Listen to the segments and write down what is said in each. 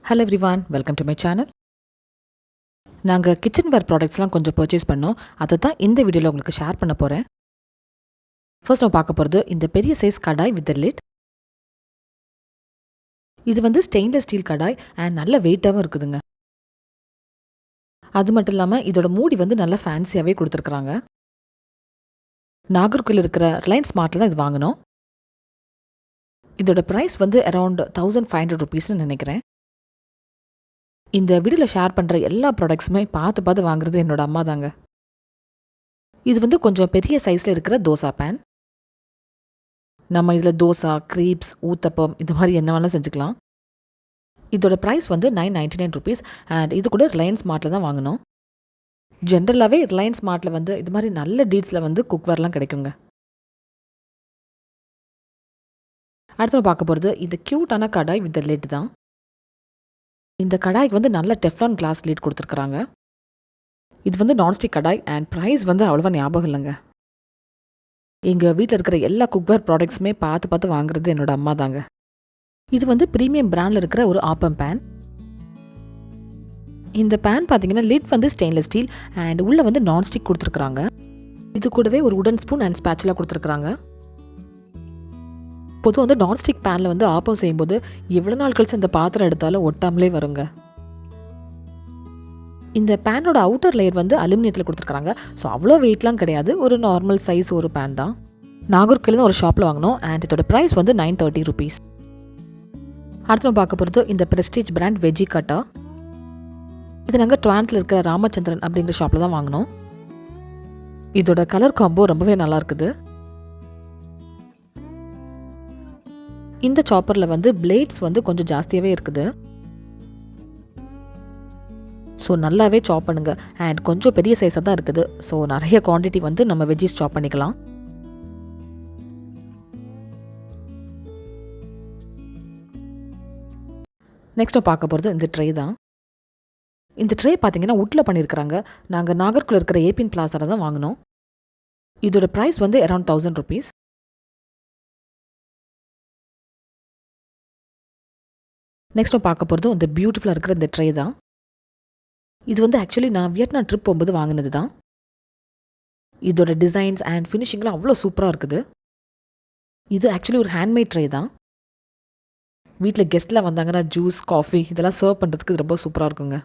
Hello everyone, welcome to my channel. நாங்கள் கிச்சன்வேர் ப்ராடக்ட்ஸ்லாம் கொஞ்சம் purchase பண்ணோம். அதை தான் இந்த வீடியோவில் உங்களுக்கு ஷேர் பண்ண போகிறேன். ஃபர்ஸ்ட் நம்ம பார்க்க போகிறது இந்த பெரிய சைஸ் கடாய் வித் லிட். இது வந்து ஸ்டெயின்லெஸ் ஸ்டீல் கடாய் அண்ட் நல்ல வெயிட்டாகவும் இருக்குதுங்க. அது மட்டும் இல்லாமல் இதோட மூடி வந்து நல்லா ஃபேன்சியாகவே கொடுத்துருக்குறாங்க. நாகர்கோவில் இருக்கிற ரிலையன்ஸ் ஸ்மார்ட்டில் தான் இது வாங்கினோம். இதோட ப்ரைஸ் வந்து அரௌண்ட் 1500 rupeesனு நினைக்கிறேன். இந்த வீடியோவில் ஷேர் பண்ணுற எல்லா ப்ராடக்ட்ஸுமே பார்த்து வாங்குறது என்னோட அம்மா தாங்க. இது வந்து கொஞ்சம் பெரிய சைஸில் இருக்கிற தோசா பேன். நம்ம இதில் தோசா, க்ரீப்ஸ், ஊத்தப்பம் இது மாதிரி என்ன வேணாலும் செஞ்சுக்கலாம். இதோட ப்ரைஸ் வந்து 999 rupees அண்ட் இது கூட ரிலையன்ஸ் ஸ்மார்ட்டில் தான் வாங்கினோம். ஜென்ரலாகவே ரிலையன்ஸ் ஸ்மார்ட்டில் வந்து இது மாதிரி நல்ல டீல்ஸில் வந்து குக்வேர்லாம் கிடைக்குங்க. அடுத்து நம்ம பார்க்க போகிறது இந்த க்யூட்டான கடாய் வித் லிட் தான். இந்த கடாய்க்கு வந்து நல்ல டெஃப்லான் கிளாஸ் லிட் கொடுத்துருக்குறாங்க. இது வந்து நான்ஸ்டிக் கடாய் அண்ட் ப்ரைஸ் வந்து அவ்வளோவா ஞாபகம் இல்லைங்க. எங்கள் வீட்டில் இருக்கிற எல்லா குக்வேர் ப்ராடக்ட்ஸுமே பார்த்து வாங்குறது என்னோட அம்மா தாங்க. இது வந்து ப்ரீமியம் பிராண்டில் இருக்கிற ஒரு ஆப்பம் பேன். இந்த பேன் பார்த்தீங்கன்னா லிட் வந்து ஸ்டெயின்லெஸ் ஸ்டீல் அண்ட் உள்ளே வந்து நான்ஸ்டிக் கொடுத்துருக்குறாங்க. இது கூடவே ஒரு உடன் ஸ்பூன் அண்ட் ஸ்பேச்சுலா கொடுத்துருக்குறாங்க. பொதுவாக வந்து நான்ஸ்டிக் பேனில் வந்து ஆப்பம் செய்யும்போது எவ்வளோ நாள் கழிச்சு அந்த பாத்திரம் எடுத்தாலும் ஒட்டாமலே வருங்க. இந்த பேனோட அவுட்டர் லேயர் வந்து அலுமினியத்தில் கொடுத்துருக்காங்க. ஸோ அவ்வளோ வெயிட்லாம் கிடையாது, ஒரு நார்மல் சைஸ் ஒரு பேன் தான். நாகர்கோவில் தான் ஒரு ஷாப்பில் வாங்கினோம் அண்ட் இதோட ப்ரைஸ் வந்து 930 rupees. அடுத்து நம்ம பார்க்க போகிறது இந்த ப்ரெஸ்டீஜ் பிராண்ட் வெஜ்ஜி கட்டா. இது நாங்கள் ட்வான்த்தில் இருக்கிற ராமச்சந்திரன் அப்படிங்கிற ஷாப்பில் தான் வாங்கினோம். இதோட கலர் காம்போ ரொம்பவே நல்லா இருக்குது. இந்த சாப்பரில் வந்து பிளேட்ஸ் வந்து கொஞ்சம் ஜாஸ்தியாகவே இருக்குது. ஸோ நல்லாவே சாப் பண்ணுங்க அண்ட் கொஞ்சம் பெரிய சைஸாக தான் இருக்குது. ஸோ நிறைய குவான்டிட்டி வந்து நம்ம வெஜ்ஜிஸ் சாப் பண்ணிக்கலாம். நெக்ஸ்ட் பார்க்க போகிறது இந்த ட்ரே தான். இந்த ட்ரே பார்த்தீங்கன்னா வுட்டில் பண்ணியிருக்கிறாங்க. நாங்கள் நாகர்கோவில் இருக்கிற ஏபிஎன் பிளாஸாவில் தான் வாங்கினோம். இதோட ப்ரைஸ் வந்து அரௌண்ட் 1000 rupees. நெக்ஸ்ட் பார்க்க போகிறது இந்த பியூட்டிஃபுல்லாக இருக்கிற இந்த ட்ரே தான். இது வந்து ஆக்சுவலி நான் வியட்நாம் ட்ரிப் போகும்போது வாங்கினது தான். இதோட டிசைன்ஸ் அண்ட் ஃபினிஷிங்லாம் அவ்வளோ சூப்பராக இருக்குது. இது ஆக்சுவலி ஒரு ஹேண்ட்மேட் ட்ரே தான். வீட்டில் கெஸ்ட்லாம் வந்தாங்கன்னா ஜூஸ், காஃபி இதெல்லாம் சர்வ் பண்ணுறதுக்கு இது ரொம்ப சூப்பராக இருக்குங்க.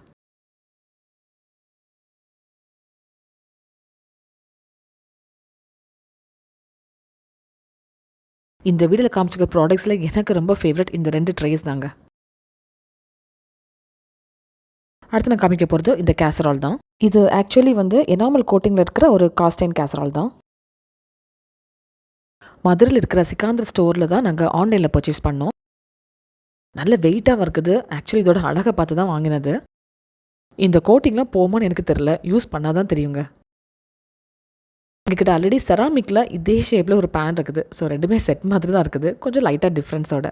இந்த வீடியோவில் காமிச்சிக்க ப்ராடக்ட்ஸில் எனக்கு ரொம்ப ஃபேவரட் இந்த 2 ட்ரேஸ் தாங்க. அடுத்து நான் காமிக்க போகிறது இந்த கேசரால் தான். இது ஆக்சுவலி வந்து எனாமல் கோட்டிங்கில் இருக்கிற ஒரு காஸ்டைன் கேசரால் தான். மதுரையில் இருக்கிற சிகாந்தர் ஸ்டோரில் தான் நாங்கள் ஆன்லைனில் பர்ச்சேஸ் பண்ணோம். நல்ல வெயிட்டாக இருக்குது. ஆக்சுவலி இதோட அழகை பார்த்து தான் வாங்கினது. இந்த கோட்டிங்லாம் போமான்னு எனக்கு தெரியல, யூஸ் பண்ணால் தான் தெரியுங்க. எங்ககிட்ட ஆல்ரெடி செராமிக்கில் இதே ஷேப்பில் ஒரு பேன் இருக்குது. ஸோ ரெண்டுமே செட் மாதிரி தான் இருக்குது, கொஞ்சம் லைட்டாக டிஃப்ரென்ஸோட.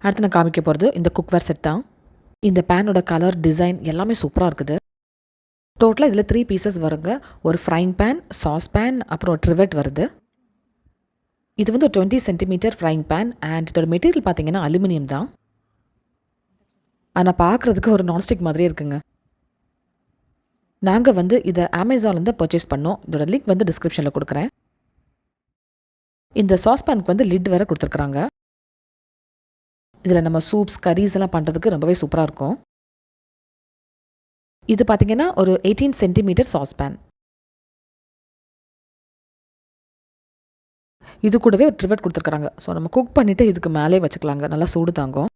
அடுத்து நான் காமிக்க போகிறது இந்த குக்வேர் செட் தான். இந்த பேனோட கலர், டிசைன் எல்லாமே சூப்பராக இருக்குது. டோட்டலாக இதில் 3 பீசஸ் வருங்க. ஒரு ஃப்ரைங் பேன், சாஸ் பேன், அப்புறம் ட்ரிவெட் வருது. இது வந்து ஒரு 20 cm ஃப்ரைங் பேன் அண்ட் இதோட மெட்டீரியல் பார்த்தீங்கன்னா அலுமினியம் தான். ஆனால் பார்க்குறதுக்கு ஒரு நான்ஸ்டிக் மாதிரியே இருக்குங்க. நாங்கள் வந்து இதை அமேசான்லேருந்து பர்ச்சேஸ் பண்ணோம். இதோட லிங்க் வந்து டிஸ்கிரிப்ஷனில் கொடுக்குறேன். இந்த சாஸ் பேனுக்கு வந்து லிட் வேறு கொடுத்துருக்குறாங்க. இதில் நம்ம சூப்ஸ், கரீஸ் எல்லாம் பண்ணுறதுக்கு ரொம்பவே சூப்பராக இருக்கும். இது பார்த்தீங்கன்னா ஒரு 18 cm சாஸ் பேன். இது கூடவே ஒரு ட்ரிவெட் கொடுத்துருக்குறாங்க. ஸோ நம்ம குக் பண்ணிவிட்டு இதுக்கு மேலே வச்சுக்கலாங்க, நல்லா சூடு தாங்கும்.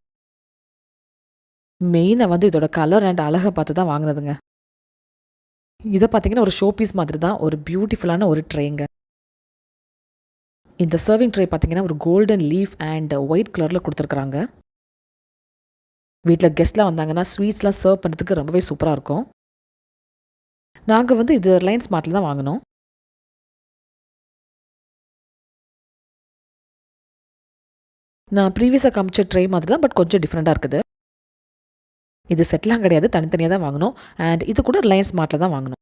மெயினாக வந்து இதோட கலர் அண்ட் அழகை பார்த்து தான் வாங்கினதுங்க. இதை பார்த்தீங்கன்னா ஒரு ஷோ பீஸ் மாதிரி தான், ஒரு பியூட்டிஃபுல்லான ஒரு ட்ரேங்க. இந்த சர்விங் ட்ரே பார்த்தீங்கன்னா ஒரு கோல்டன் லீஃப் அண்ட் ஒயிட் கலரில் கொடுத்துருக்குறாங்க. வீட்டில் கெஸ்ட்லாம் வந்தாங்கன்னா ஸ்வீட்ஸ்லாம் சர்வ் பண்ணுறதுக்கு ரொம்பவே சூப்பராக இருக்கும். நாங்கள் வந்து இது ரிலையன்ஸ் ஸ்மார்ட்டில் தான் வாங்கினோம். நான் ப்ரீவியஸாக காமிச்ச ட்ரே மாதிரி தான், பட் கொஞ்சம் டிஃப்ரெண்ட்டாக இருக்குது. இது செட்லாம் கிடையாது, தனித்தனியாக தான் வாங்கினோம் அண்ட் இது கூட ரிலையன்ஸ் ஸ்மார்ட்டில் தான் வாங்கினோம்.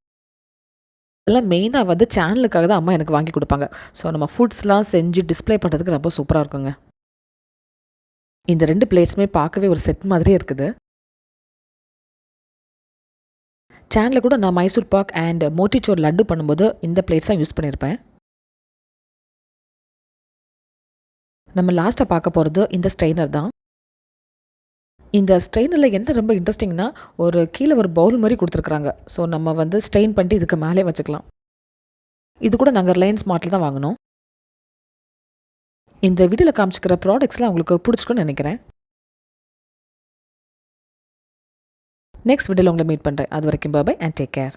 இதெல்லாம் மெயினாக வந்து சேனலுக்காக தான் அம்மா எனக்கு வாங்கி கொடுப்பாங்க. ஸோ நம்ம ஃபுட்ஸ்லாம் செஞ்சு டிஸ்ப்ளே பண்ணுறதுக்கு ரொம்ப சூப்பராக இருக்குங்க. இந்த 2 பிளேட்ஸுமே பார்க்கவே ஒரு செட் மாதிரியே இருக்குது. சேனலில் கூட நான் மைசூர் பாக் அண்ட் மோட்டிச்சூர் லட்டு பண்ணும்போது இந்த பிளேட்ஸ் தான் யூஸ் பண்ணியிருப்பேன். நம்ம லாஸ்ட்டாக பார்க்க போகிறது இந்த ஸ்ட்ரெயினர் தான். இந்த ஸ்ட்ரெயினரில் என்ன ரொம்ப இன்ட்ரெஸ்டிங்னா, கீழே ஒரு பவுல் மாதிரி கொடுத்துருக்குறாங்க. ஸோ நம்ம வந்து ஸ்ட்ரெயின் பண்ணிட்டு இதுக்கு மேலே வச்சுக்கலாம். இது கூட நாங்கள் ரிலையன்ஸ் மார்ட்டில் தான் வாங்கினோம். இந்த வீடியோவில் காமிச்சிக்கிற ப்ராடக்ட்ஸ்லாம் உங்களுக்கு பிடிச்சிருக்குன்னு நினைக்கிறேன். நெக்ஸ்ட் வீடியோவில் உங்களை மீட் பண்ணுறேன். அது வரைக்கும் பாய் அண்ட் டேக் கேர்.